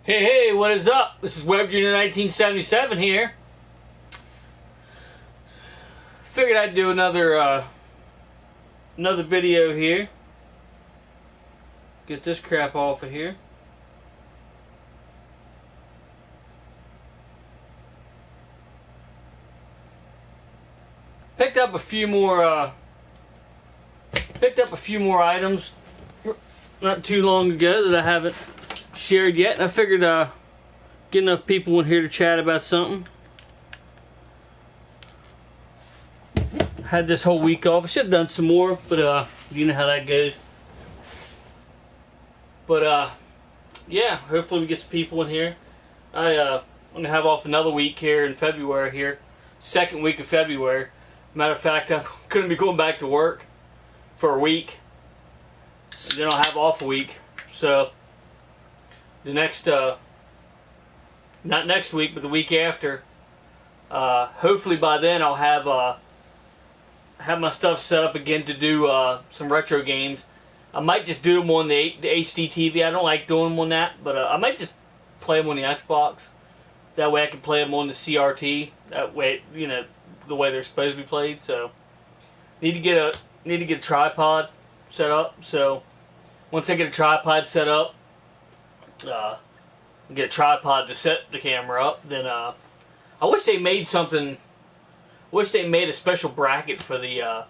Hey, what is up? This is Web Junior 1977 here. Figured I'd do another video here. Get this crap off of here. Picked up a few more items not too long ago that I haven't shared yet, and I figured get enough people in here to chat about something. Had this whole week off. I should have done some more, but you know how that goes. But yeah, hopefully we get some people in here. I'm gonna have off another week here in February here, second week of February. Matter of fact, I'm gonna be going back to work for a week. And then I'll have off a week. So the next, not next week, but the week after. Hopefully by then I'll have my stuff set up again to do some retro games. I might just do them on the HD TV. I don't like doing them on that, but I might just play them on the Xbox. That way I can play them on the CRT. That way, you know, the way they're supposed to be played. So need to get a tripod set up. So once I get a tripod set up, get a tripod to set the camera up, then I wish they made something. Wish they made a special bracket for the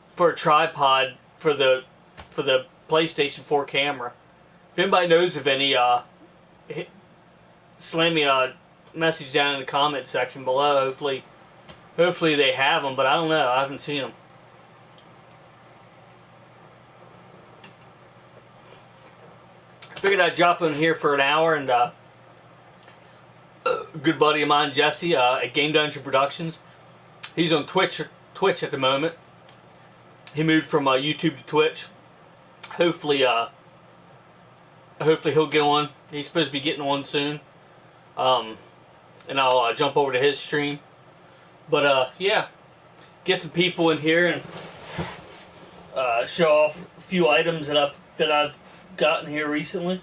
for a tripod for the PlayStation 4 camera. If anybody knows of any, slam me a message down in the comment section below. Hopefully they have them, but I don't know. I haven't seen them. Figured I'd drop in here for an hour, and a good buddy of mine, Jesse, at Game Dungeon Productions. He's on Twitch at the moment. He moved from YouTube to Twitch. Hopefully he'll get on. He's supposed to be getting on soon. And I'll jump over to his stream. But yeah, get some people in here and show off a few items that I've gotten here recently.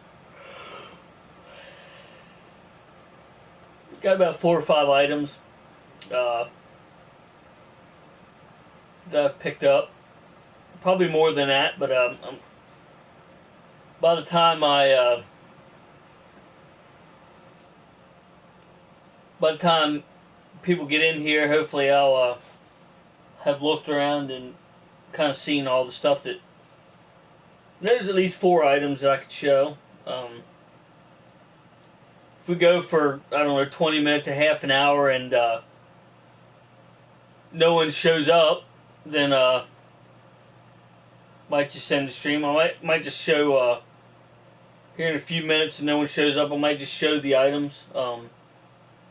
Got about 4 or 5 items that I've picked up. Probably more than that, but by the time people get in here, hopefully I'll have looked around and kind of seen all the stuff that. There's at least 4 items that I could show. If we go for, I don't know, 20 minutes, a half an hour, and no one shows up, then might just end the stream. I might just show here in a few minutes, and no one shows up. I might just show the items.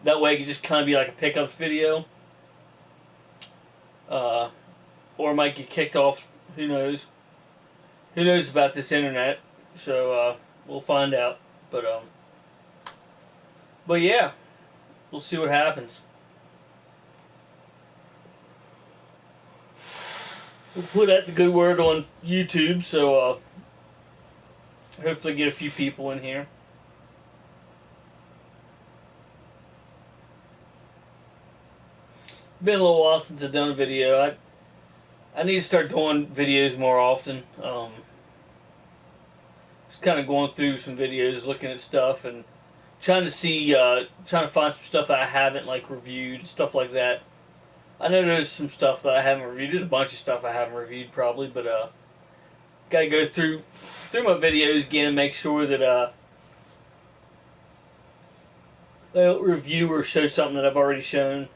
That way, it can just kind of be like a pickups video, or it might get kicked off. Who knows? Who knows about this internet? So we'll find out. But yeah, we'll see what happens. We'll put out the good word on YouTube, so hopefully get a few people in here. Been a little while since I've done a video. I need to start doing videos more often. Just kind of going through some videos, looking at stuff, and trying to find some stuff that I haven't reviewed, stuff like that. I know there's some stuff that I haven't reviewed. There's a bunch of stuff I haven't reviewed probably, but gotta go through my videos again and make sure that I don't review or show something that I've already shown.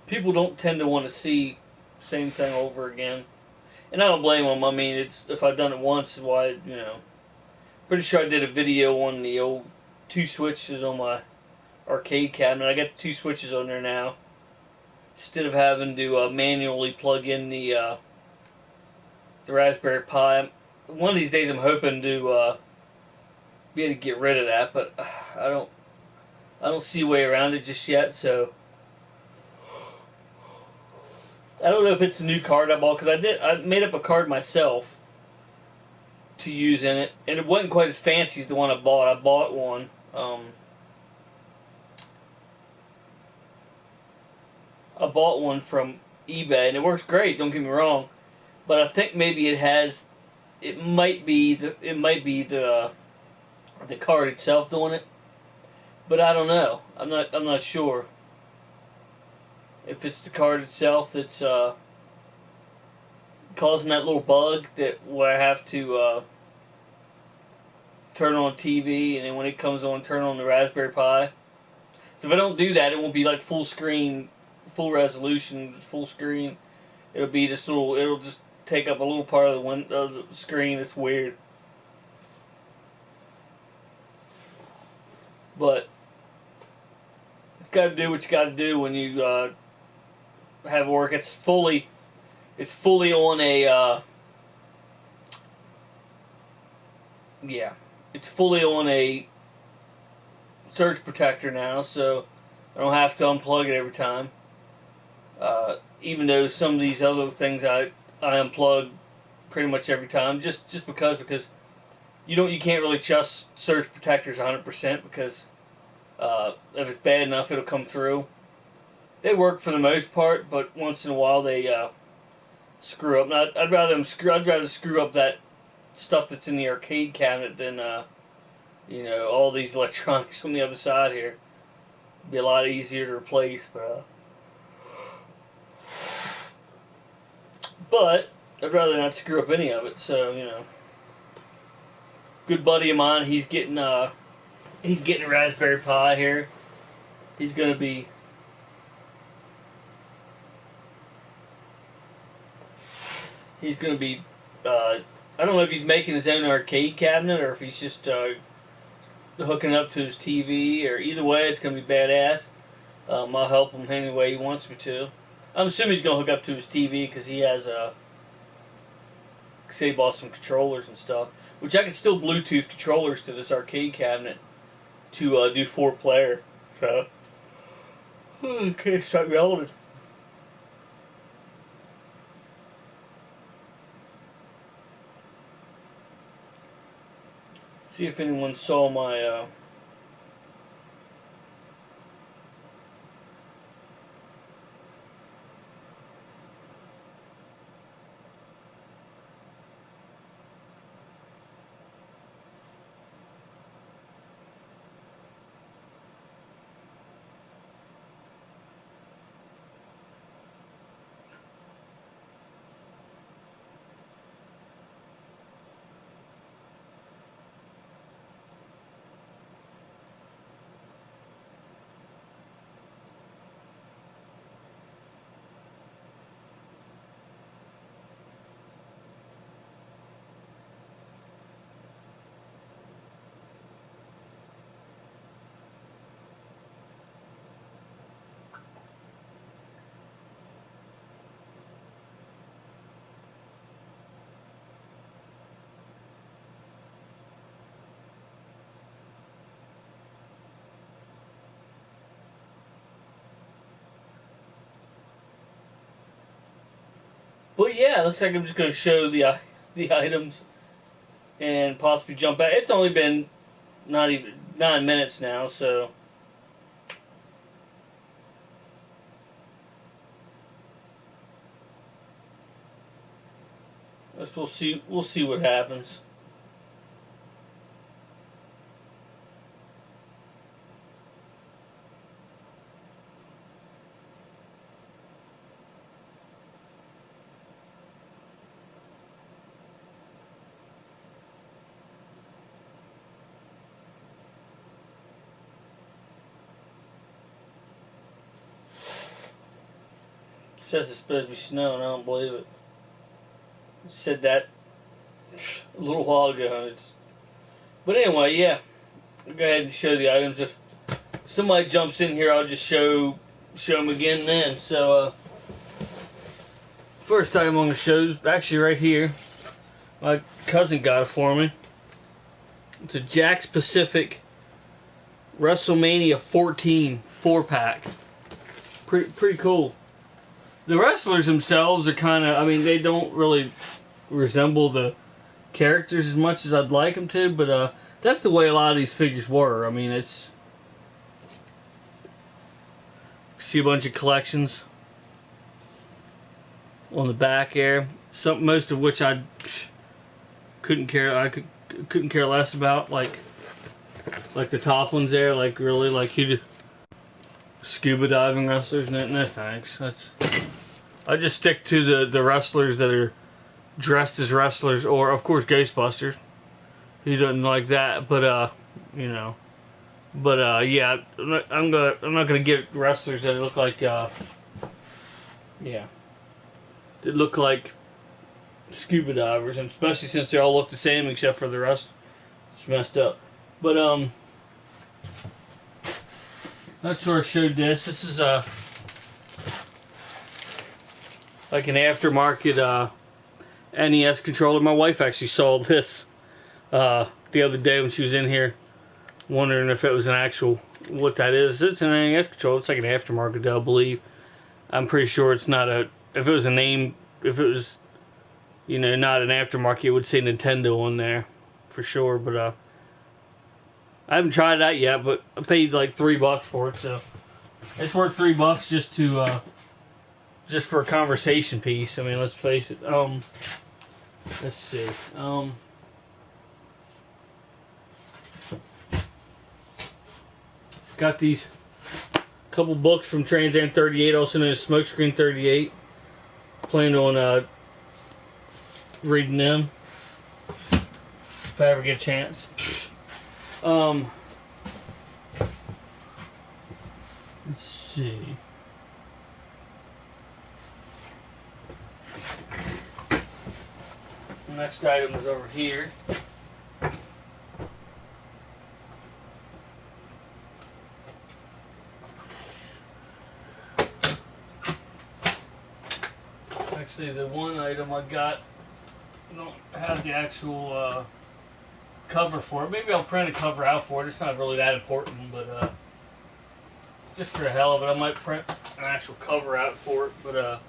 People don't tend to want to see the same thing over again, and I don't blame them. I mean, if I've done it once, why, you know? Pretty sure I did a video on the old 2 switches on my arcade cabinet. I got the 2 switches on there now, instead of having to manually plug in the Raspberry Pi. One of these days I'm hoping to be able to get rid of that, but I don't see a way around it just yet. So I don't know if it's a new card I bought, because I made up a card myself to use in it, and it wasn't quite as fancy as the one I bought. I bought one. I bought one from eBay, and it works great. Don't get me wrong, but I think maybe it might be the card itself doing it, but I don't know. I'm not sure if it's the card itself that's causing that little bug that where I have to turn on TV, and then when it comes on, turn on the Raspberry Pi. So if I don't do that, it won't be like full screen, full resolution, full screen. It'll be this little. It'll just take up a little part of the screen. It's weird, but it's got to do what you got to do when you have work. It's fully on a yeah. It's fully on a surge protector now, so I don't have to unplug it every time. Even though some of these other things I unplug pretty much every time, just because you can't really trust surge protectors 100% because if it's bad enough it'll come through. They work for the most part, but once in a while they screw up. Now, I'd rather screw up that stuff that's in the arcade cabinet than all these electronics on the other side here. It'd be a lot easier to replace, but I'd rather not screw up any of it. So good buddy of mine, he's getting a Raspberry Pi here. He's gonna be I don't know if he's making his own arcade cabinet or if he's just hooking it up to his TV, or either way, it's going to be badass. I'll help him any way he wants me to. I'm assuming he's going to hook up to his TV because he has, say, he bought some controllers and stuff, which I can still Bluetooth controllers to this arcade cabinet to do 4-player. So, okay, start relevant. See if anyone saw my But yeah, it looks like I'm just going to show the items and possibly jump back. It's only been not even 9 minutes now, so we'll see what happens. It says it's supposed to be snowing. I don't believe it. It said that a little while ago. But anyway, yeah. I'll go ahead and show the items. If somebody jumps in here, I'll just show them again then. So, first item I'm going to show is actually right here. My cousin got it for me. It's a Jakks Pacific WrestleMania 14 4-pack. Pretty cool. The wrestlers themselves are kind of, they don't really resemble the characters as much as I'd like them to, but that's the way a lot of these figures were. I mean, it's... See a bunch of collections on the back there. Most of which I couldn't care less about. Like the top ones there. Like really, like you scuba diving wrestlers. No thanks. I just stick to the wrestlers that are dressed as wrestlers, or of course Ghostbusters. He doesn't like that, but you know. But yeah, I'm not gonna get wrestlers that look like that look like scuba divers, and especially since they all look the same except for the rest. It's messed up. But not sure I showed this. This is like an aftermarket NES controller. My wife actually saw this the other day when she was in here, wondering if it was an actual, what that is. It's an NES controller. It's like an aftermarket, I believe. I'm pretty sure it's not a, if it was a name, if it was, you know, not an aftermarket, it would say Nintendo on there, for sure. But I haven't tried that yet, but I paid like $3 for it, so it's worth $3 just to, just for a conversation piece. I mean, let's face it. Let's see. Got these couple books from Trans Am 38, also known as Smokescreen 38. Plan on reading them if I ever get a chance. Let's see. The next item is over here. Actually, the one item I got, I don't have the actual cover for it. Maybe I'll print a cover out for it. It's not really that important, but just for the hell of it, I might print an actual cover out for it. But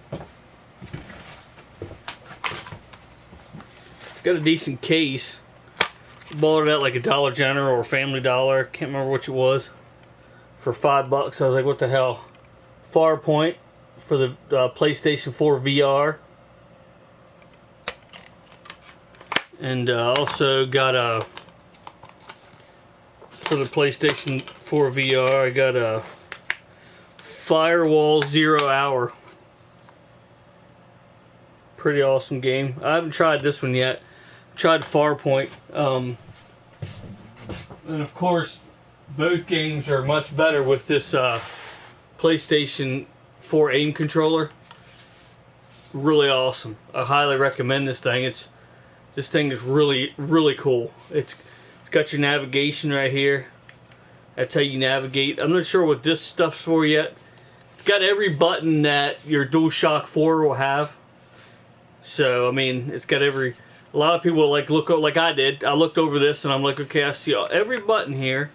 got a decent case. Bought it at like a Dollar General or Family Dollar. Can't remember which it was. For $5. I was like, what the hell? Farpoint for the PlayStation 4 VR. And also got a, for the PlayStation 4 VR, I got a Firewall 0 Hour. Pretty awesome game. I haven't tried this one yet. Tried Farpoint. And of course, both games are much better with this PlayStation 4 aim controller. Really awesome. I highly recommend this thing. This thing is really cool. It's got your navigation right here. That's how you navigate. I'm not sure what this stuff's for yet. It's got every button that your DualShock 4 will have. So I mean, it's got every. A lot of people like look like I did. I looked over this and I'm like, okay, I see every button here,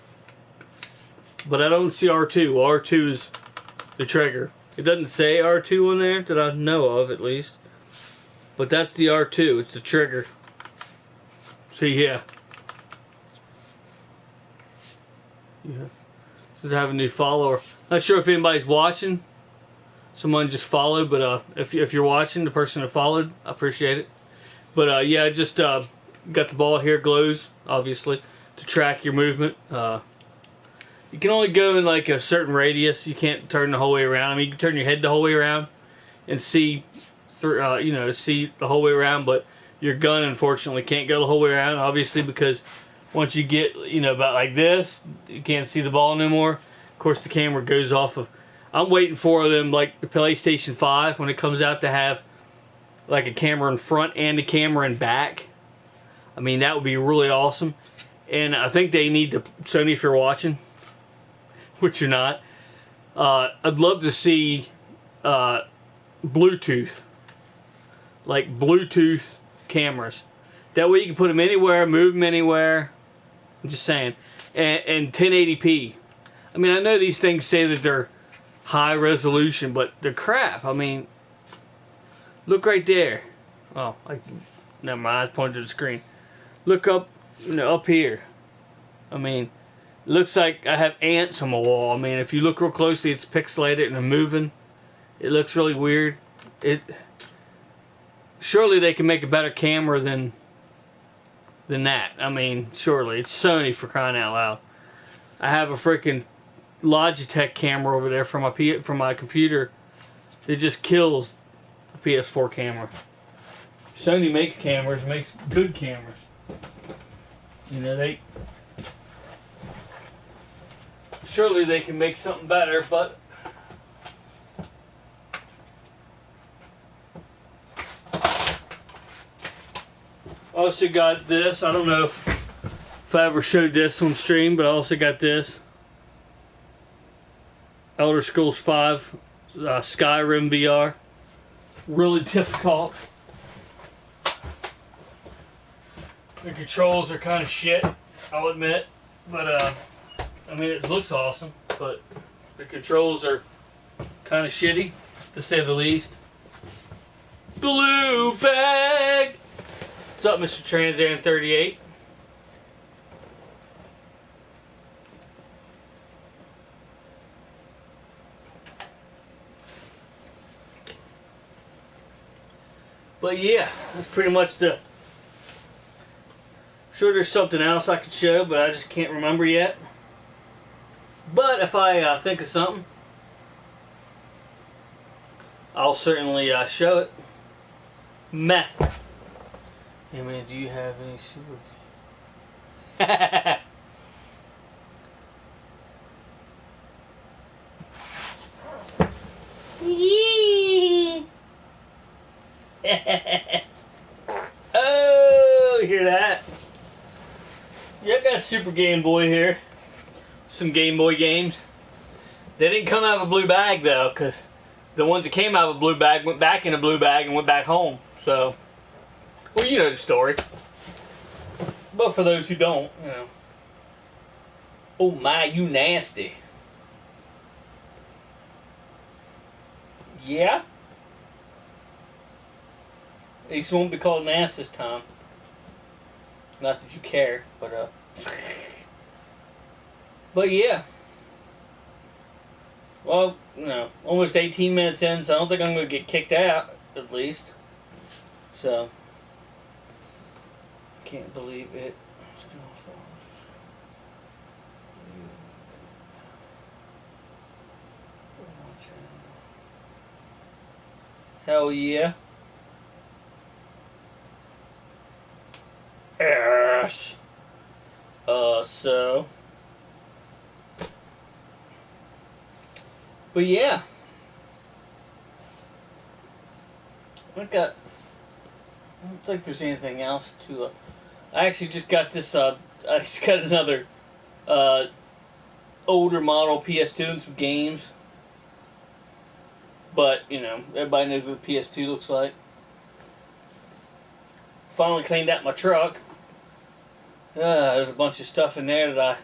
but I don't see R2. R2 is the trigger. It doesn't say R2 on there that I know of, at least. But that's the R2. It's the trigger. See, yeah. Since I have a new follower. Not sure if anybody's watching. Someone just followed, but if you're watching, the person that followed, I appreciate it. But yeah, just got the ball here, glows, obviously, to track your movement. You can only go in like a certain radius. You can't turn the whole way around. I mean, you can turn your head the whole way around and see through, see the whole way around. But your gun, unfortunately, can't go the whole way around. Obviously, because once you get, about like this, you can't see the ball no more. Of course, the camera goes off of. I'm waiting for them, like the PlayStation 5, when it comes out, to have like a camera in front and a camera in back. I mean, that would be really awesome. And I think they need to, Sony, if you're watching, which you're not, I'd love to see Bluetooth. Like Bluetooth cameras. That way you can put them anywhere, move them anywhere. I'm just saying. And 1080p. I mean, I know these things say that they're high resolution, but they're crap. I mean, look right there. Oh, never mind, I was pointing to the screen. Look up, up here. I mean, it looks like I have ants on my wall. I mean, if you look real closely, it's pixelated and moving. It looks really weird. Surely they can make a better camera than that. I mean, surely. It's Sony, for crying out loud. I have a freaking Logitech camera over there from my computer that just kills the PS4 camera. Sony makes cameras, makes good cameras. Surely they can make something better, but I also got this. I don't know if I ever showed this on stream, but I also got this. Elder Scrolls 5 Skyrim VR. Really difficult. The controls are kind of shit, I'll admit. But, I mean, it looks awesome, but the controls are kind of shitty, to say the least. Blue bag! What's up, Mr. Transaran 38? But yeah, that's pretty much the... Sure, there's something else I could show, but I just can't remember yet. But if I think of something, I'll certainly show it. Meh. Hey man, do you have any super... Oh, you hear that? Yeah, I got a Super Game Boy here. Some Game Boy games. They didn't come out of a blue bag though, because the ones that came out of a blue bag went back in a blue bag and went back home. So, well, you know the story. But for those who don't, Oh my, you nasty. Yeah? At least it won't be called nasty this time. Not that you care, but But yeah. Well, almost 18 minutes in, so I don't think I'm going to get kicked out, at least. So, can't believe it. Hell yeah. Yes. But yeah. I don't think there's anything else to, I actually just got this, I just got another, older model PS2 and some games. But, everybody knows what the PS2 looks like. Finally cleaned out my truck. There's a bunch of stuff in there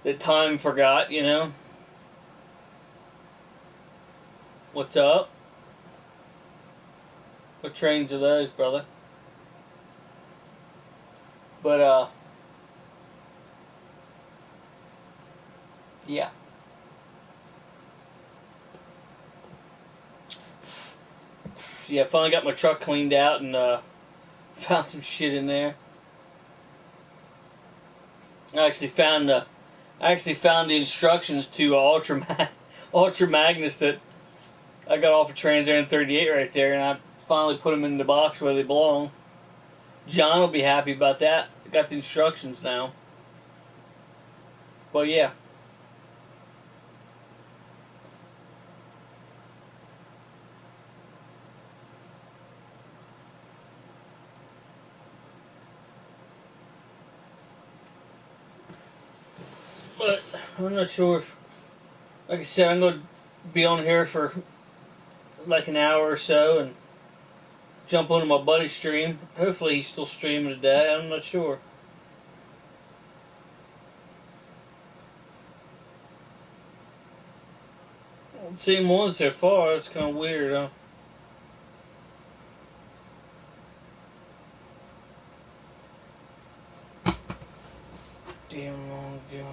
that time forgot, What's up? What trains are those, brother? But, yeah. Yeah, finally got my truck cleaned out and, found some shit in there. I actually found the instructions to Ultra Magnus that I got off of Transaran 38 right there, and I finally put them in the box where they belong. John will be happy about that. I got the instructions now. But yeah. But I'm not sure if, like I said, I'm going to be on here for like an hour or so and jump onto my buddy's stream. Hopefully he's still streaming today. I'm not sure. I haven't seen one so far. It's kind of weird, huh? Damn long junk.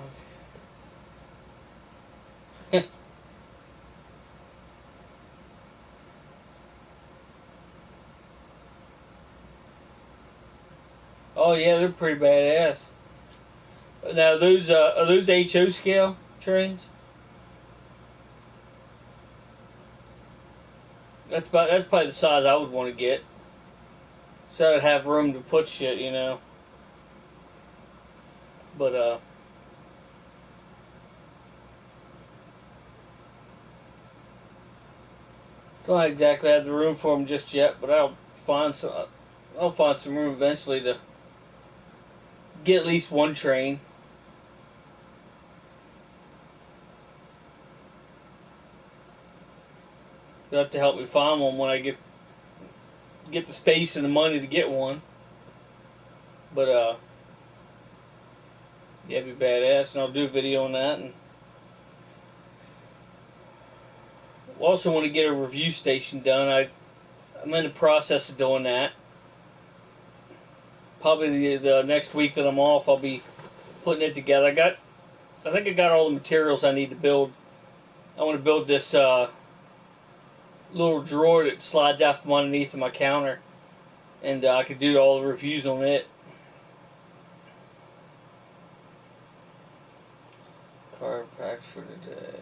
Oh yeah, they're pretty badass. Now those are those HO scale trains? That's probably the size I would want to get. So I'd have room to put shit, you know. But don't exactly have the room for them just yet. But find some. I'll find some room eventually to get at least one train. You'll have to help me find one when I get the space and the money to get one. But yeah, it'd be badass, and I'll do a video on that. And also want to get a review station done. I'm in the process of doing that. Probably the next week that I'm off, I'll be putting it together. I think I got all the materials I need to build. I want to build this little drawer that slides out from underneath of my counter, and I could do all the reviews on it. Card packs for today.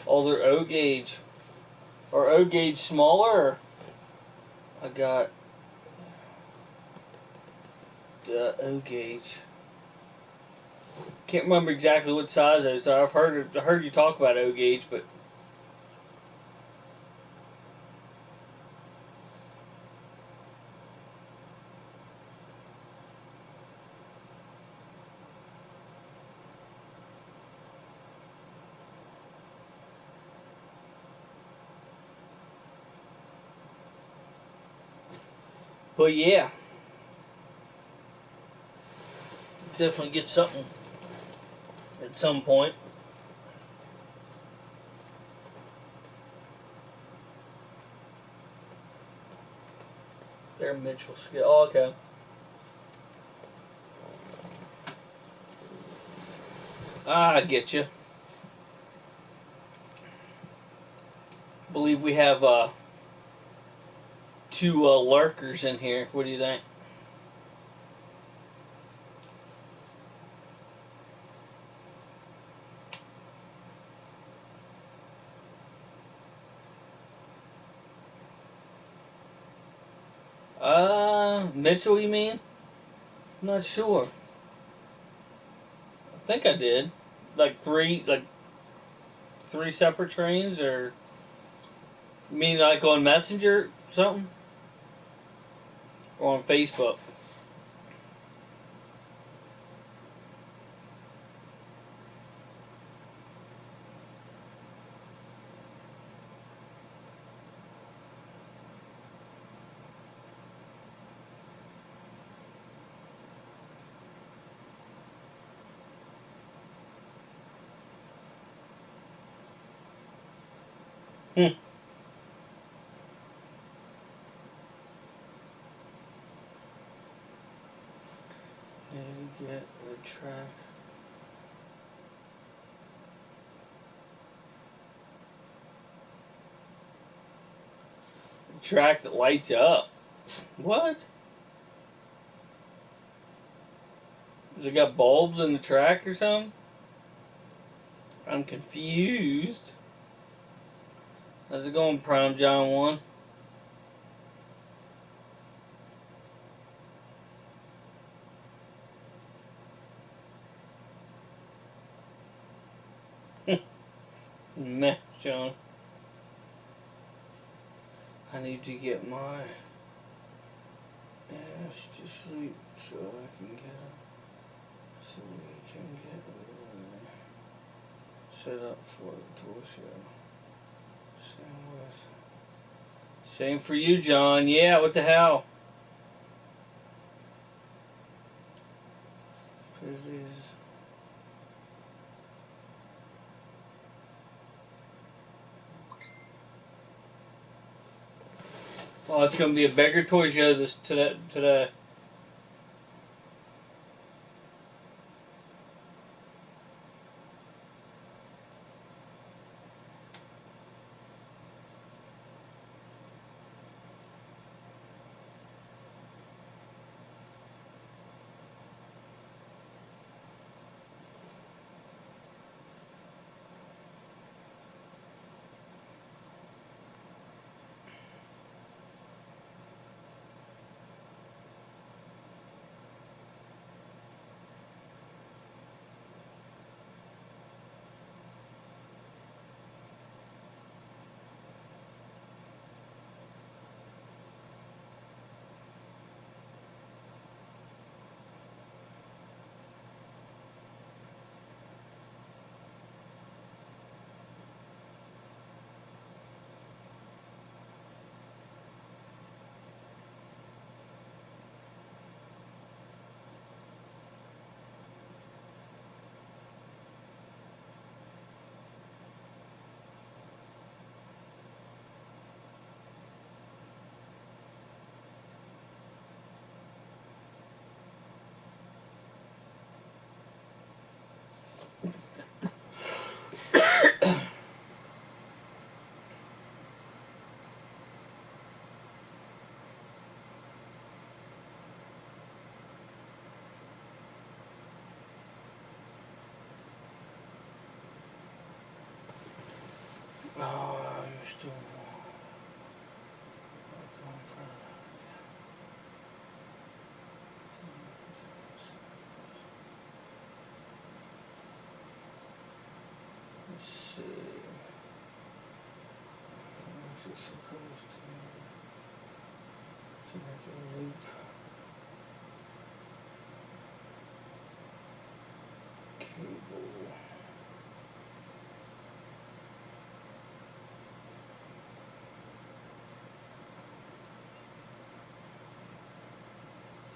Oh, they're O gauge. Are O gauge smaller? I got the O gauge. Can't remember exactly what size those are. I heard you talk about O gauge, but yeah, definitely get something at some point. They're Mitchell scale. Oh, okay. I get you. Believe we have two lurkers in here. What do you think? Mitchell, you mean? I'm not sure. I think I did. Like three separate trains, or you mean like on Messenger or something, or on Facebook? Hmm. Need to get a track. A track that lights up. What? Has it got bulbs in the track or something? I'm confused. How's it going, Prime John 1? Meh, John. I need to get my ass to sleep so I can get up. So we can get set up for the tour show. Same for you, John. Yeah, what the hell? Oh, it's gonna be a bigger toy show today. Oh, you're still. Let's see. Where's it supposed to make a loop? Cable.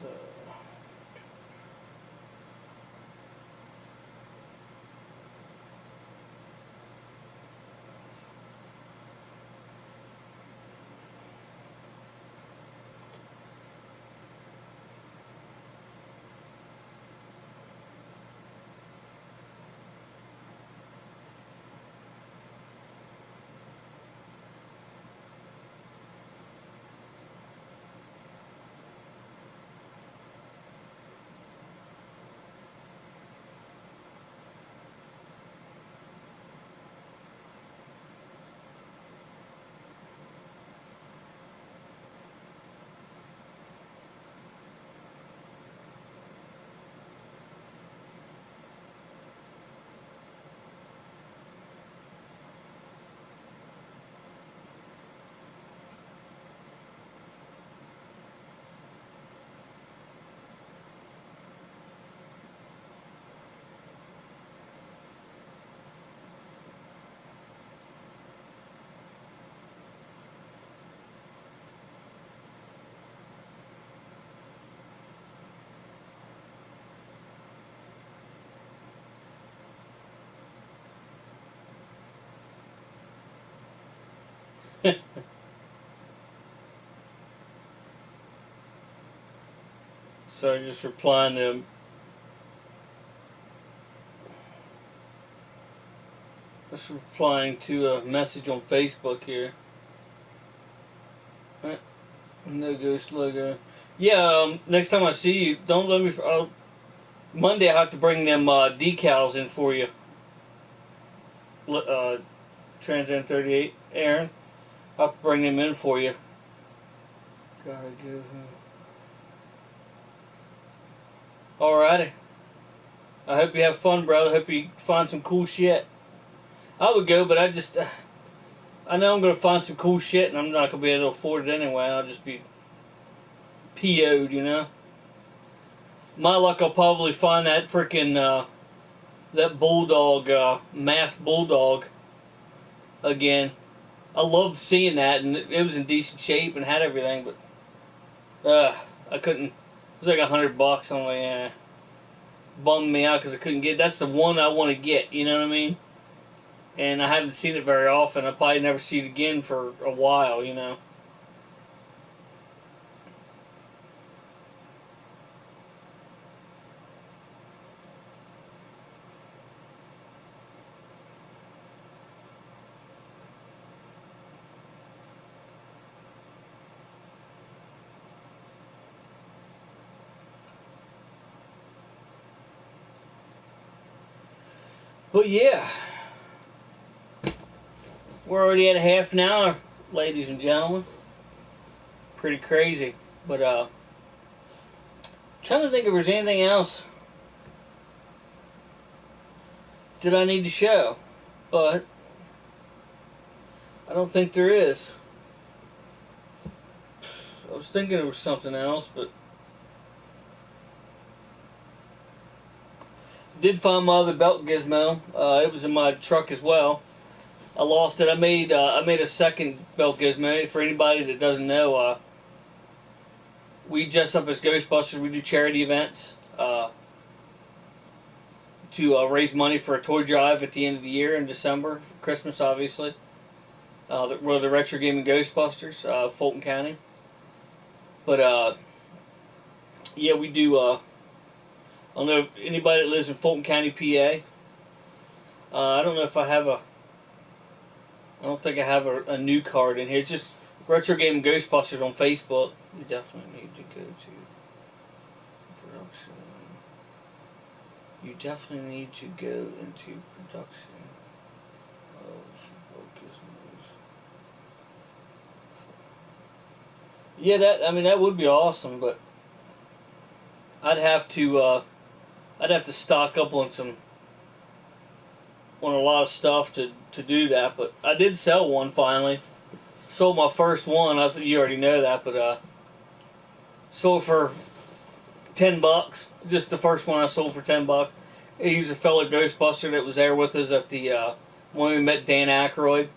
So. So just replying to a message on Facebook here. No ghost logo. Yeah, next time I see you, don't let me. Monday I have to bring them decals in for you. Trans Am 38, Aaron. I'll have to bring them in for you. Gotta give him. Alrighty. I hope you have fun, brother. I hope you find some cool shit. I would go, but I know I'm gonna find some cool shit, and I'm not gonna be able to afford it anyway. I'll just be PO'd, you know. My luck, I'll probably find that freaking that bulldog, masked bulldog, again. I loved seeing that, and it was in decent shape and had everything, but I couldn't. It was like $100. I'm like, bummed me out because I couldn't get. That's the one I want to get. You know what I mean? And I haven't seen it very often. I probably never see it again for a while. You know. But yeah, we're already at a half an hour, ladies and gentlemen. Pretty crazy. But trying to think if there's anything else that I need to show, but I don't think there is. I was thinking there was something else, but did find my other belt gizmo. It was in my truck as well. I lost it. I made a second belt gizmo. For anybody that doesn't know, we dress up as Ghostbusters. We do charity events to raise money for a toy drive at the end of the year in December, for Christmas, obviously. We're the Retro Gaming Ghostbusters, Fulton County. But yeah, we do. I don't know if anybody that lives in Fulton County, PA. I don't know if I have a. I don't think I have a new card in here. It's just Retro Gaming Ghostbusters on Facebook. You definitely need to go to production. You definitely need to go into production of Focus News. Yeah, that would be awesome, but I'd have to stock up on a lot of stuff to do that. But I did sell one finally. Sold my first one. I think you already know that, but sold for $10. Just the first one I sold for $10. He was a fellow Ghostbuster that was there with us at the when we met Dan Aykroyd,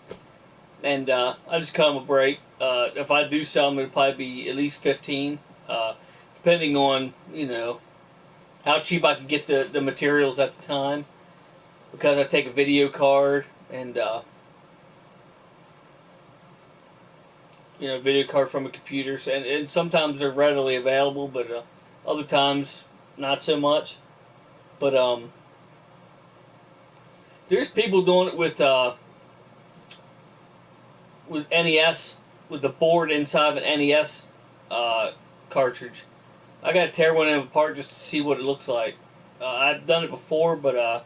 and I just cut him a break. If I do sell them, it'll probably be at least $15, depending on how cheap I can get the materials at the time, because I take a video card and video card from a computer, and sometimes they're readily available, but other times not so much. But there's people doing it with NES, with the board inside of an NES cartridge. I gotta tear one of them apart just to see what it looks like. I've done it before, but I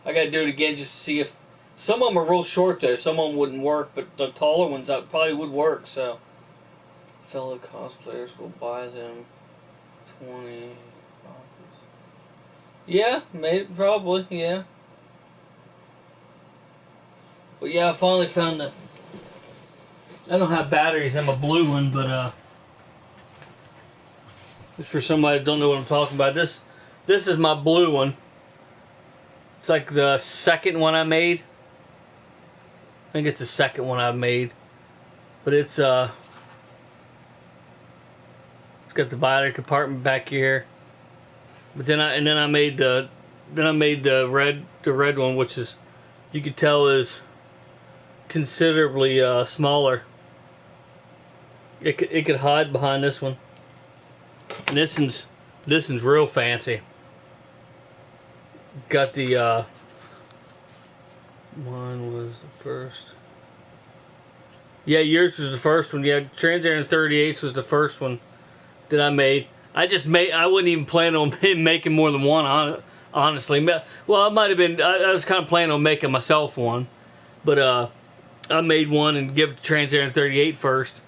gotta do it again just to see if some of them are real short though. Some of them wouldn't work, but the taller ones probably would work. So fellow cosplayers will buy them 20. Yeah, maybe, probably, yeah. But yeah, I finally found I don't have batteries in my blue one, but just for somebody that don't know what I'm talking about, this is my blue one. It's like the second one I made. I think it's the second one I've made, but it's got the battery compartment back here. But then I made the red one, which is, you could tell, is considerably smaller. It could hide behind this one, and this one's real fancy. Got the one was the first. Yeah, yours was the first one. Yeah, Trans-Aaron 38 was the first one that I made. I wouldn't even plan on making more than one, honestly. Well, I might have been. I was kind of planning on making myself one, but I made one and give it to Trans-Aaron 38 first.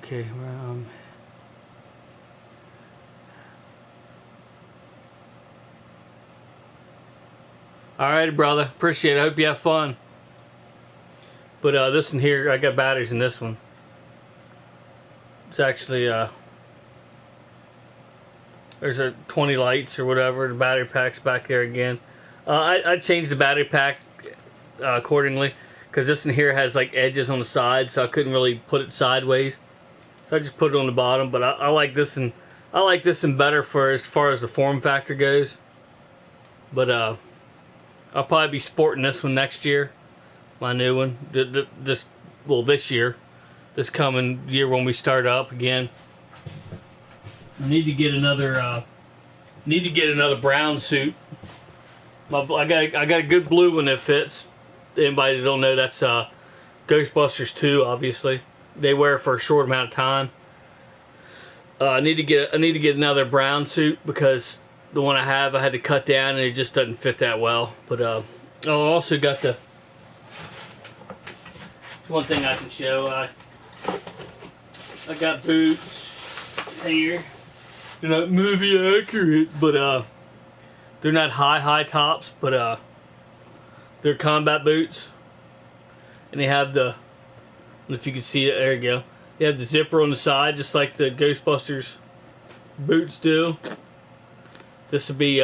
Okay, alright, brother. Appreciate it. I hope you have fun. But this one here, I got batteries in this one. It's actually there's a 20 lights or whatever. The battery pack's back there again. I changed the battery pack accordingly, because this one here has like edges on the side, so I couldn't really put it sideways. So I just put it on the bottom. But I like this one. I like this one better for as far as the form factor goes. But I'll probably be sporting this one next year, my new one. This year, this coming year when we start up again. I need to get another brown suit. I got a good blue one that fits. Anybody that don't know, that's Ghostbusters 2. Obviously, they wear it for a short amount of time. I need to get another brown suit, because the one I have, I had to cut down, and it just doesn't fit that well. But I also got the one thing I can show. I got boots here. They're not movie accurate, but they're not high tops, but they're combat boots, and they have the. I don't know if you can see it. There you go. They have the zipper on the side, just like the Ghostbusters boots do. This would be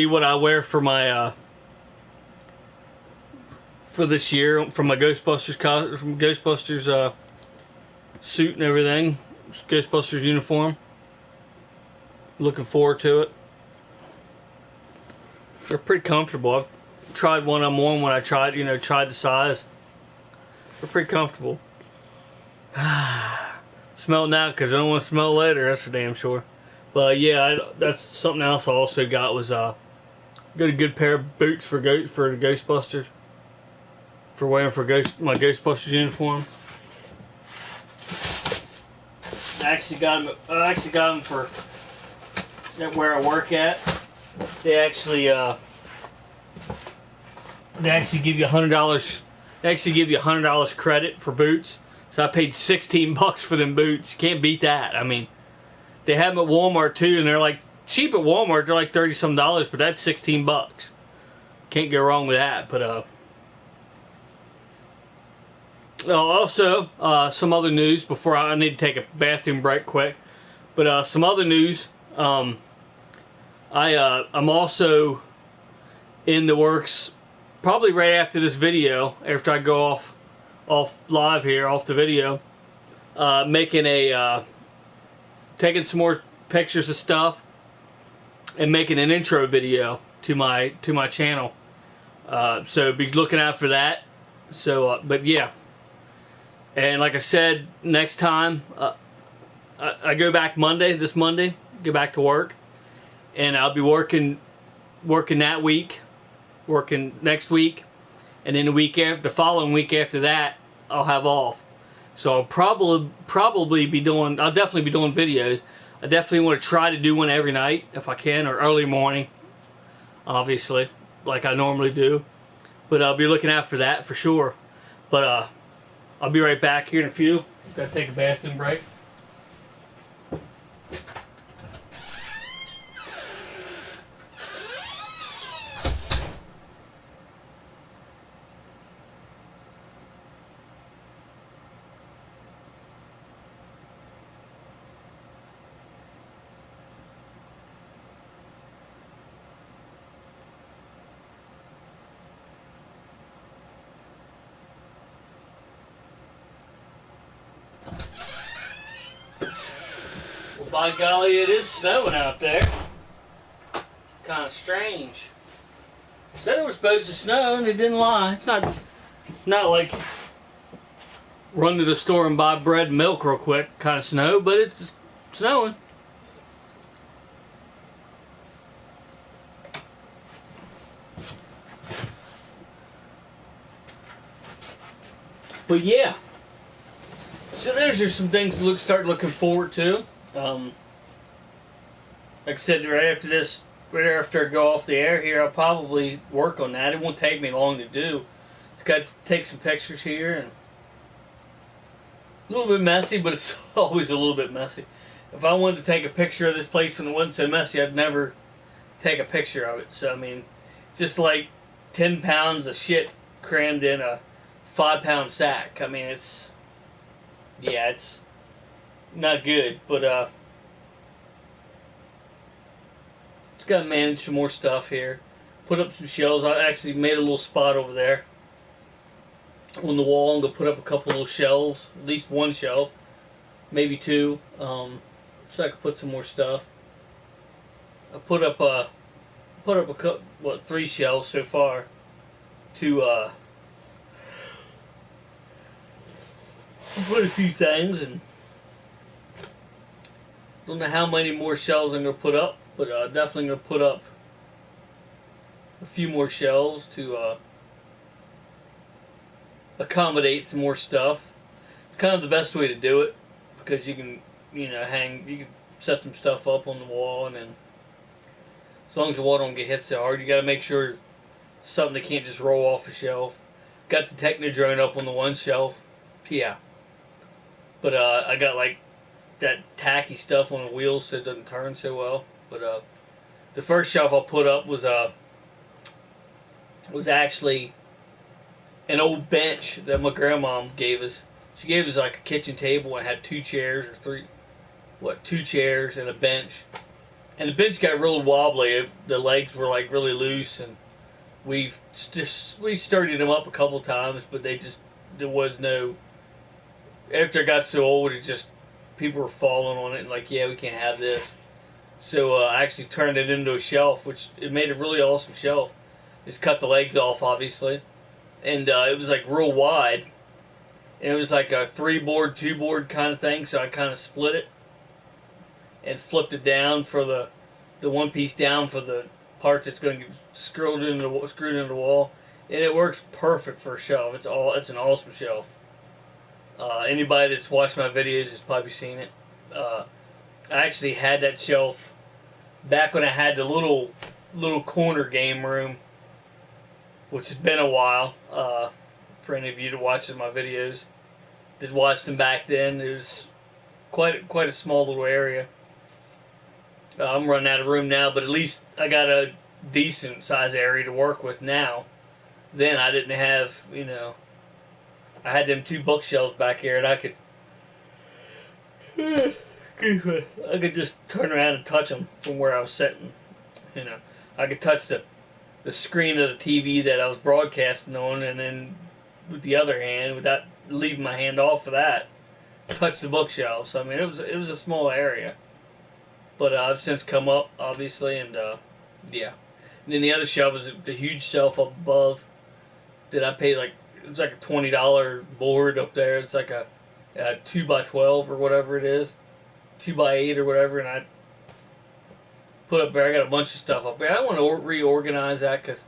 what I wear for my for this year, for my Ghostbusters suit and everything, Ghostbusters uniform. Looking forward to it. They're pretty comfortable. I've tried one on one when I tried the size. They're pretty comfortable. Smell it now because I don't want to smell it later. That's for damn sure. But yeah, that's something else I also got was got a good pair of boots for the Ghostbusters, for wearing for my Ghostbusters uniform. I actually got them for where I work at. They actually give you $100. They actually give you $100 credit for boots. So I paid $16 for them boots. You can't beat that. I mean, they have them at Walmart too, and they're like cheap at Walmart. They're like $30-some, but that's $16. Can't go wrong with that. But also some other news before I need to take a bathroom break quick. But some other news. I'm also in the works, probably right after this video, after I go off live here, off the video, taking some more pictures of stuff and making an intro video to my channel. So be looking out for that. So, but yeah, and like I said, next time I go back this Monday, go back to work, and I'll be working that week, working next week, and then the following week after that, I'll have off. So I'll probably be doing. I'll definitely be doing videos. I definitely want to try to do one every night if I can, or early morning, obviously, like I normally do. But I'll be looking out for that for sure. But I'll be right back here in a few. Gotta take a bathroom break. Well, by golly, it is snowing out there. Kind of strange. Said it was supposed to snow, and it didn't lie. It's not like run to the store and buy bread and milk real quick kind of snow, but it's snowing. But yeah, so there's just some things to start looking forward to. Like I said, right after I go off the air here, I'll probably work on that. It won't take me long to do. Just got to take some pictures here, and a little bit messy, but it's always a little bit messy. If I wanted to take a picture of this place when it wasn't so messy, I'd never take a picture of it. So I mean, it's just like 10 pounds of shit crammed in a 5-pound sack. I mean, it's not good, but just gotta manage some more stuff here. Put up some shelves. I actually made a little spot over there on the wall. I'm gonna put up a couple little shelves, at least one shelf, maybe two, so I can put some more stuff. I put up a couple, 3 shelves so far to put a few things, and don't know how many more shelves I'm going to put up, but definitely going to put up a few more shelves to accommodate some more stuff. It's kind of the best way to do it, because you can, set some stuff up on the wall, and then as long as the wall don't get hit so hard, you got to make sure it's something that can't just roll off a shelf. Got the Technodrone up on the one shelf, yeah, but I got like that tacky stuff on the wheels so it doesn't turn so well. But the first shelf I put up was actually an old bench that my grandma gave us. She gave us like a kitchen table and had two chairs or two chairs and a bench. And the bench got real wobbly. The legs were like really loose, and we sturdied them up a couple times, but there was no. After it got so old, people were falling on it and like, yeah, we can't have this. So I actually turned it into a shelf, which it made a really awesome shelf. Just cut the legs off, obviously, and it was like real wide. And it was like a 3-board, 2-board kind of thing, so I kind of split it and flipped it down for the one piece down for the part that's going to get screwed into the wall, and it works perfect for a shelf. It's an awesome shelf. Anybody that's watched my videos has probably seen it. I actually had that shelf back when I had the little corner game room, which has been a while. For any of you that watched my videos, did watch them back then. It was quite a small little area. I'm running out of room now, but at least I got a decent size area to work with now. Then I didn't have, I had them 2 bookshelves back here, and I could just turn around and touch them from where I was sitting. I could touch the screen of the TV that I was broadcasting on, and then with the other hand, without leaving my hand off of that, touch the bookshelves. So, I mean, it was a small area, but I've since come up, obviously, and yeah. And then the other shelf is the huge shelf up above that I paid it was like a $20 board up there. It's like a 2x12 or whatever it is, 2x8 or whatever, and I put up there. I got a bunch of stuff up there. I want to reorganize that because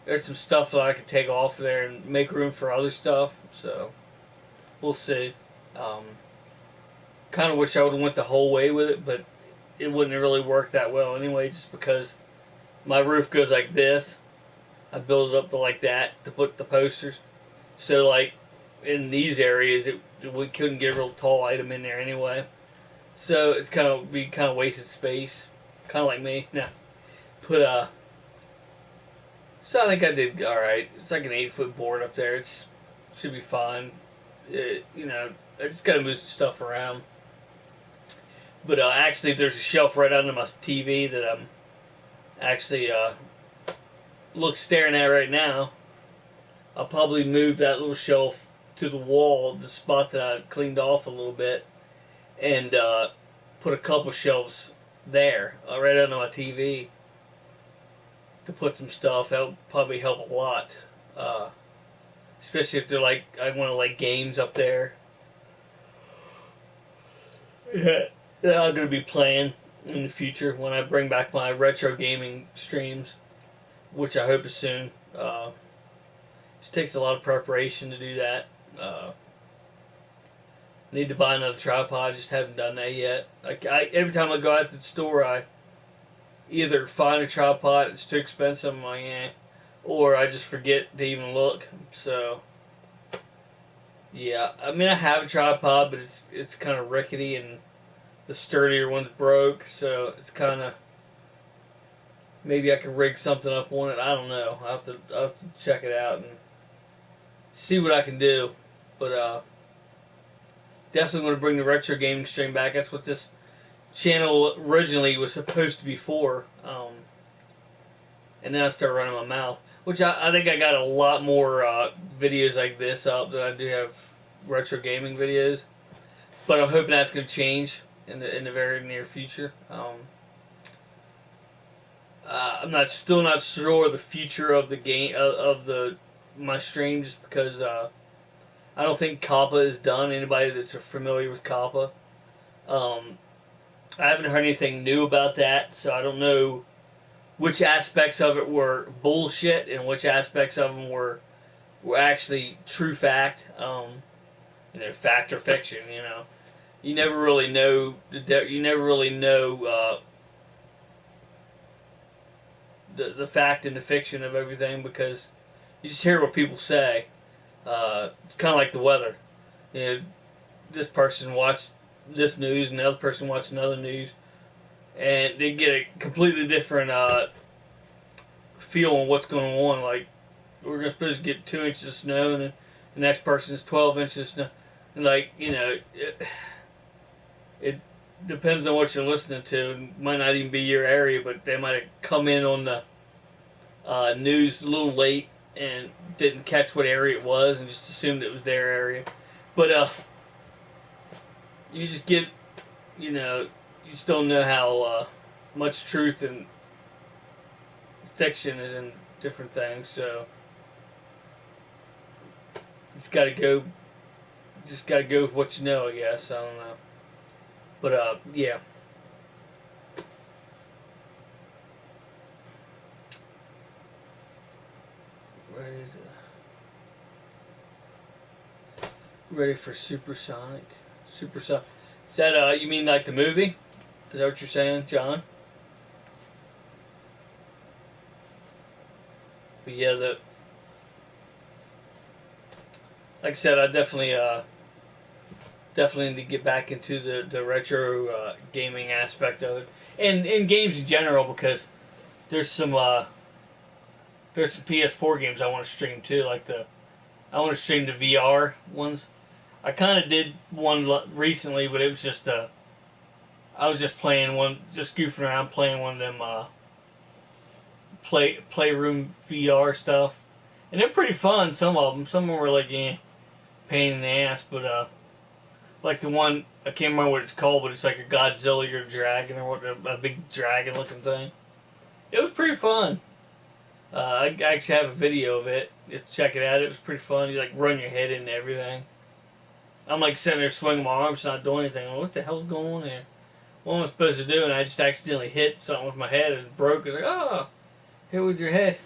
there's some stuff that I could take off there and make room for other stuff. So we'll see. Kind of wish I would have went the whole way with it, but it wouldn't have really worked that well anyway, just because my roof goes like this. I build it up to like that to put the posters. So like in these areas, we couldn't get a real tall item in there anyway. So it's kind of wasted space, kind of like me. No, so I think I did all right. It's like an 8-foot board up there. It should be fine. I just gotta move some stuff around. But actually, there's a shelf right under my TV that I'm actually staring at right now. I'll probably move that little shelf to the wall, the spot that I cleaned off a little bit, and put a couple shelves there, right under my TV, to put some stuff. That would probably help a lot, especially if they're I want to games up there. Yeah, I'm going to be playing in the future when I bring back my retro gaming streams, which I hope is soon. It takes a lot of preparation to do that. Need to buy another tripod. Just haven't done that yet. Every time I go out to the store, I either find a tripod, it's too expensive, I'm like, eh, or I just forget to even look. So yeah, I mean, I have a tripod, but it's kind of rickety, and the sturdier one's broke, so it's kind of, maybe I can rig something up on it. I don't know. I'll have to check it out and see what I can do. But definitely going to bring the retro gaming stream back. That's what this channel originally was supposed to be for. And then I started running my mouth, which I think I got a lot more videos like this up than I do have retro gaming videos. But I'm hoping that's going to change in the very near future. I'm still not sure the future of the game my stream, just because I don't think Kappa is done. Anybody that's familiar with Kappa, I haven't heard anything new about that, so I don't know which aspects of it were bullshit and which aspects of them were actually true fact. Fact or fiction, you never really know you never really know the fact and the fiction of everything because you just hear what people say. It's kind of like the weather. You know, this person watched this news and the other person watched another news, and they get a completely different feel on what's going on. Like we're supposed to get 2 inches of snow, and the next person's 12 inches of snow. And like it depends on what you're listening to. It might not even be your area, but they might have come in on the news a little late and didn't catch what area it was and just assumed it was their area. But you just get, you just don't know how much truth and fiction is in different things. So just gotta go with what you know, I guess. I don't know. But yeah. Ready for supersonic? Supersonic. Is that you mean like the movie? Is that what you're saying, John? But yeah, like I said, I definitely need to get back into the retro gaming aspect of it, and games in general because there's some PS4 games I want to stream too. I want to stream the VR ones. I kind of did one recently, but it was just I was just playing one, just goofing around playing one of them playroom VR stuff, and they're pretty fun. Some of them were like pain in the ass, but like the one I can't remember what it's called, but it's like a Godzilla or a dragon or what, a big dragon looking thing. It was pretty fun. I actually have a video of it. You check it out. It was pretty fun. You like run your head into everything. I'm like sitting there swinging my arms, not doing anything. I'm like, what the hell's going on here? What am I supposed to do? And I just accidentally hit something with my head and it broke. It's like, oh, hit with your head.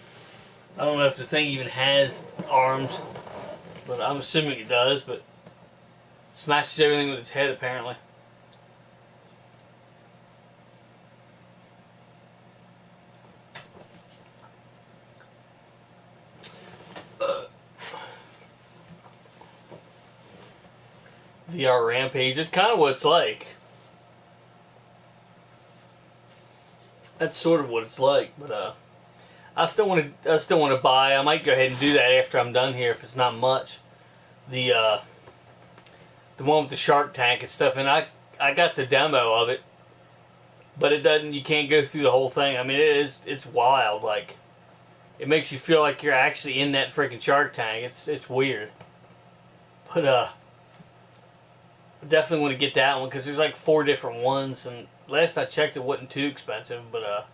I don't know if the thing even has arms, but I'm assuming it does. But smashes everything with its head apparently. VR Rampage. It's kind of what it's like. That's sort of what it's like, but I still want to buy. I might go ahead and do that after I'm done here if it's not much. The one with the Shark Tank and stuff, and I got the demo of it, but it doesn't. You can't go through the whole thing. I mean, it's wild. Like it makes you feel like you're actually in that freaking Shark Tank. It's weird, but definitely want to get that one because there's like 4 different ones, and last I checked it wasn't too expensive, but I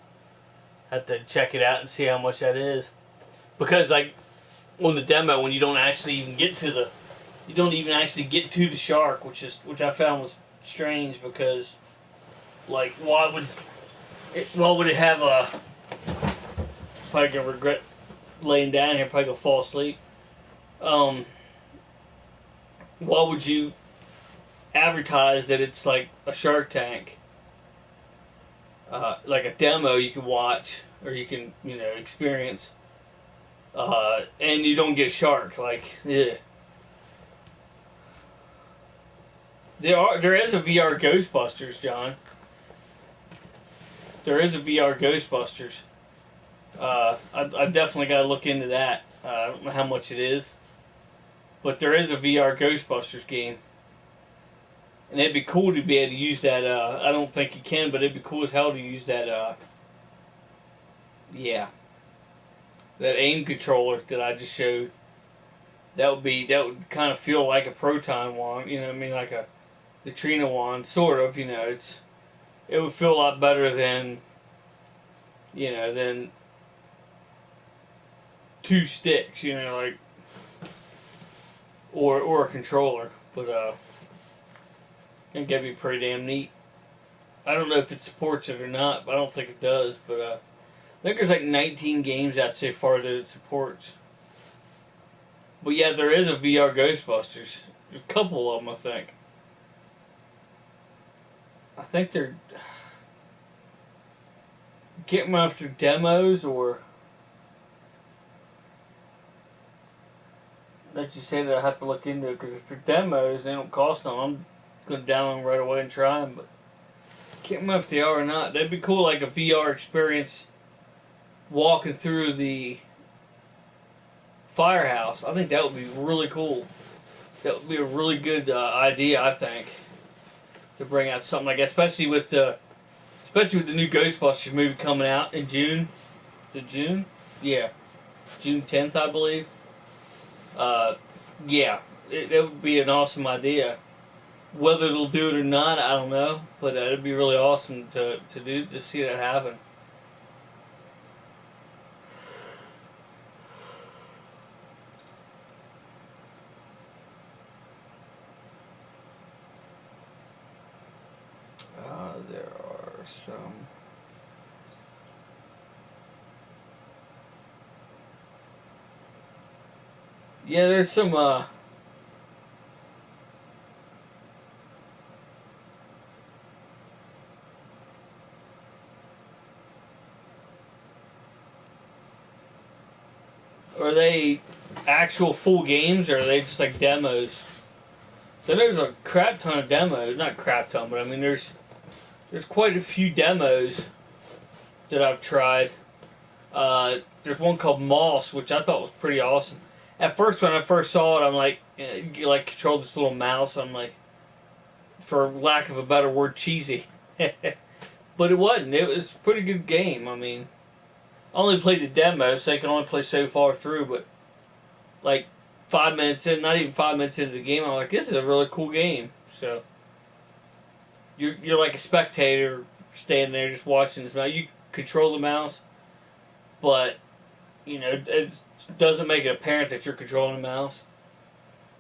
have to check it out and see how much that is. Because like on the demo, when you don't actually even get to the shark, which I found was strange because like why would it have a probably gonna regret laying down here, probably gonna fall asleep. Why would you advertise that it's like a Shark Tank, like a demo you can watch or you can experience, and you don't get a shark? Like, yeah. There is a VR Ghostbusters, John. There is a VR Ghostbusters. I definitely got to look into that. I don't know how much it is, but there is a VR Ghostbusters game. And it'd be cool to be able to use that. I don't think you can, but it'd be cool as hell to use that. Yeah, that aim controller that I just showed. That would kind of feel like a proton wand. You know what I mean? Like a neutrino wand, sort of. It would feel a lot better than than 2 sticks. Like or a controller, but I think that'd be pretty damn neat. I don't know if it supports it or not, but I don't think it does. But I think there's like 19 games out so far that it supports. But yeah, there is a VR Ghostbusters. There's a couple of them, I think. I think they're, can't remember if they're demos or that you say that I have to look into it, because if they're demos, they don't cost nothing. I'm going to download them right away and try them, but can't remember if they are or not. That'd be cool, like a VR experience walking through the firehouse. I think that would be really cool. That would be a really good idea, I think, to bring out something like that, especially with the new Ghostbusters movie coming out in June. Is it June? Yeah, June 10th, I believe. Yeah, it would be an awesome idea. Whether it'll do it or not, I don't know, but it'd be really awesome to see that happen. There are some. Yeah, there's some. Are they actual full games, or are they just like demos? So there's a crap ton of demos. Not crap ton, but I mean there's quite a few demos that I've tried. There's one called Moss, which I thought was pretty awesome. At first, when I first saw it, I'm like, you like control this little mouse. I'm like, for lack of a better word, cheesy. But it wasn't. It was a pretty good game. I mean, I only played the demo, so I can only play so far through. But like 5 minutes in, not even 5 minutes into the game, I'm like, this is a really cool game. So you're like a spectator standing there just watching this mouse. You control the mouse, but you know it doesn't make it apparent that you're controlling the mouse.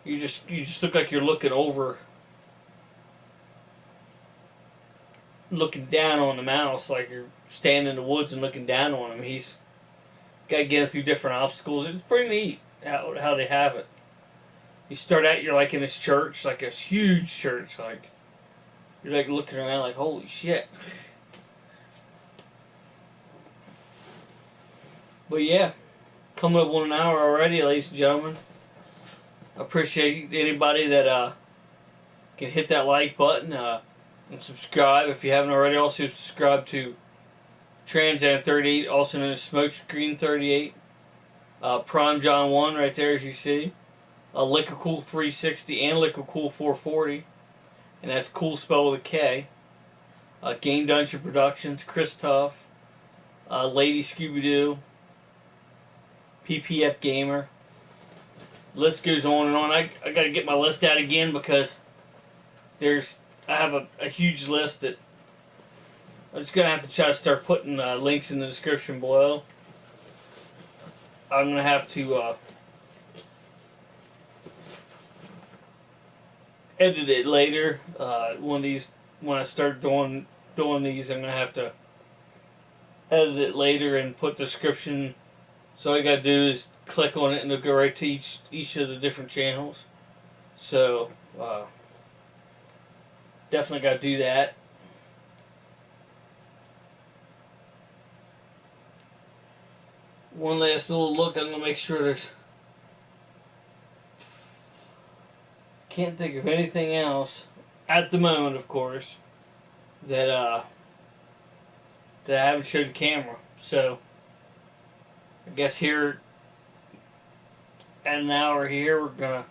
You just look like you're looking down on the mouse, like you're standing in the woods and looking down on him. He's got to get through different obstacles. It's pretty neat how they have it. You start out, you're like in this church, like this huge church, like you're like looking around, like holy shit. But yeah, coming up on an hour already, ladies and gentlemen. I appreciate anybody that can hit that like button and subscribe if you haven't already. Also subscribe to Transam 38, also known as Smokescreen 38. Prime John 1 right there, as you see. Liquor Cool 360 and Liquor Cool 440. And that's cool spelled with a K. Game Dungeon Productions, Chris Tuff, Lady Scooby-Doo, PPF Gamer. List goes on and on. I got to get my list out again because I have a huge list that I'm just going to have to try to start putting links in the description below. I'm going to have to edit it later. When I start doing these, I'm going to have to edit it later and put description. So all you got to do is click on it and it'll go right to each of the different channels. So definitely got to do that. One last little look. I'm going to make sure there's... Can't think of anything else at the moment, of course, that I haven't showed the camera. So I guess here at an hour here, we're gonna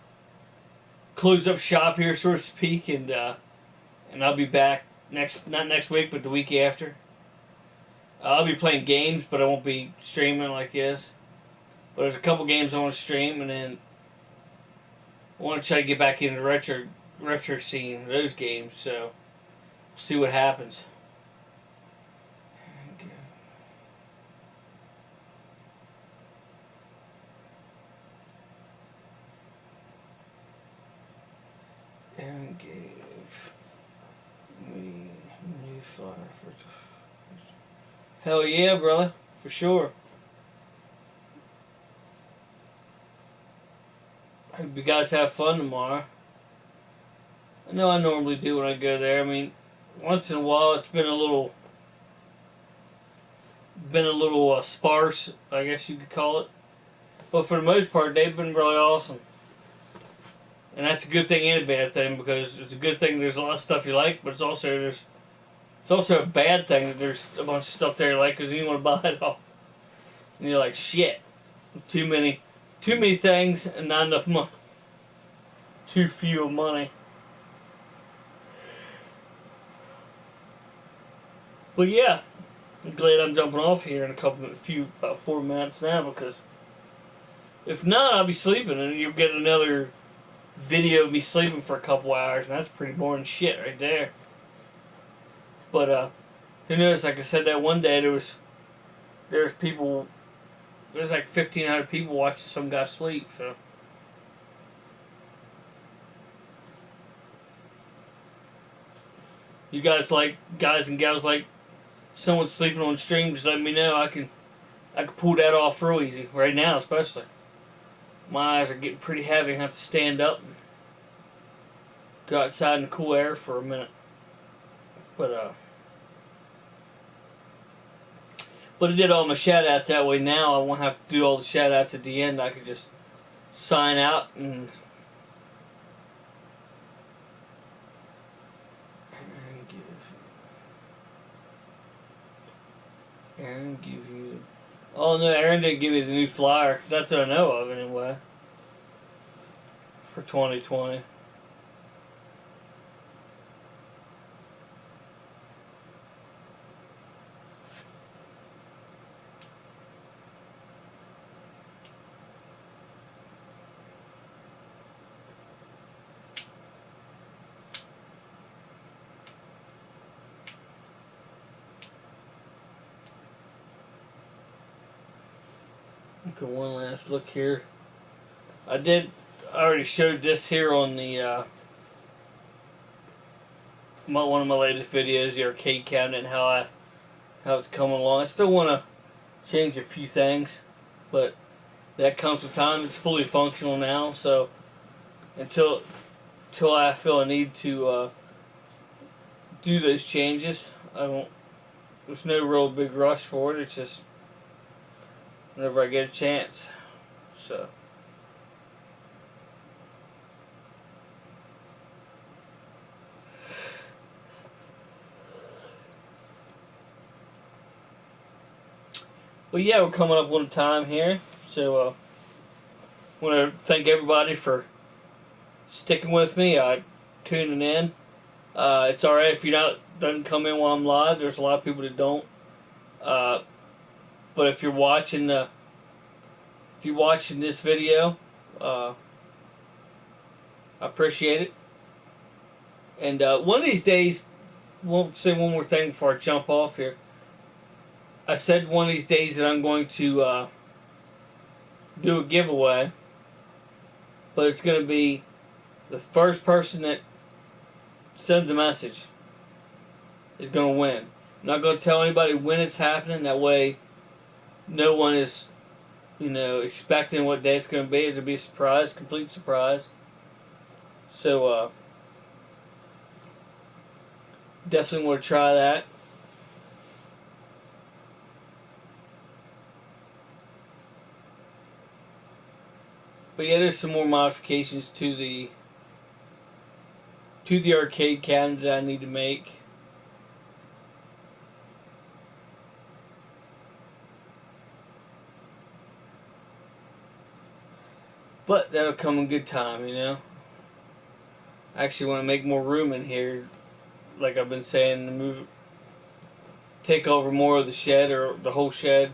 close up shop here, so to speak, and I'll be back not next week, but the week after. I'll be playing games, but I won't be streaming like this. But there's a couple games I want to stream, and then I want to try to get back into the retro scene, those games. So we'll see what happens. Aaron gave me new flyer for... Hell yeah, brother. For sure. I hope you guys have fun tomorrow. I know I normally do when I go there. I mean, once in a while it's been a little sparse, I guess you could call it. But for the most part, they've been really awesome. And that's a good thing and a bad thing, because it's a good thing there's a lot of stuff you like, but it's also a bad thing that there's a bunch of stuff there you like because you want to buy it all. And you're like, shit, too many things and not enough money. Too few money. But yeah, I'm glad I'm jumping off here in about 4 minutes now, because if not, I'll be sleeping and you'll get another video of me sleeping for a couple hours, and that's pretty boring shit right there. But who knows? Like I said, that one day there's like 1,500 people watching some guy sleep. So you guys and gals like someone sleeping on stream, just let me know. I can pull that off real easy right now, especially. My eyes are getting pretty heavy. I have to stand up and go outside in the cool air for a minute. But I did all my shout outs that way. Now I won't have to do all the shout outs at the end. I could just sign out and Aaron give you. Oh no, Aaron didn't give me the new flyer. That's what I know of anyway. For 2020. Okay, one last look here. I already showed this here on the one of my latest videos, the arcade cabinet, and how it's coming along. I still want to change a few things, but that comes with time. It's fully functional now, so until I feel a need to do those changes, I won't. There's no real big rush for it. It's just whenever I get a chance. So. But yeah, we're coming up on time here, so I want to thank everybody for sticking with me, tuning in. It's alright if doesn't come in while I'm live. There's a lot of people that don't. But if you're watching this video, I appreciate it. And one of these days, we'll say one more thing before I jump off here. I said one of these days that I'm going to do a giveaway, but it's going to be the first person that sends a message is going to win. I'm not going to tell anybody when it's happening. That way, no one is, expecting what day it's going to be. It's going to be a surprise, complete surprise. So, definitely want to try that. But yeah, there's some more modifications to the arcade cabinet that I need to make. But that'll come in good time, I actually want to make more room in here, like I've been saying, to take over more of the shed, or the whole shed.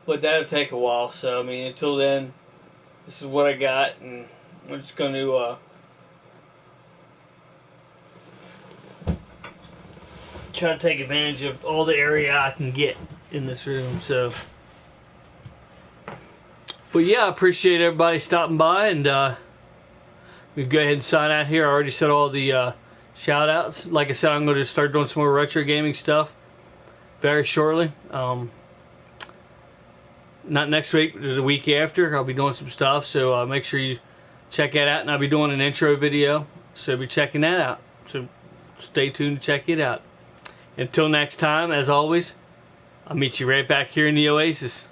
But that'll take a while, so until then, this is what I got, and I'm just going to try to take advantage of all the area I can get in this room. So, but yeah, I appreciate everybody stopping by, and we go ahead and sign out here. I already said all the shout outs. Like I said, I'm going to start doing some more retro gaming stuff very shortly. Not next week, but the week after, I'll be doing some stuff, so make sure you check that out, and I'll be doing an intro video, so be checking that out. So stay tuned to check it out. Until next time, as always, I'll meet you right back here in the Oasis.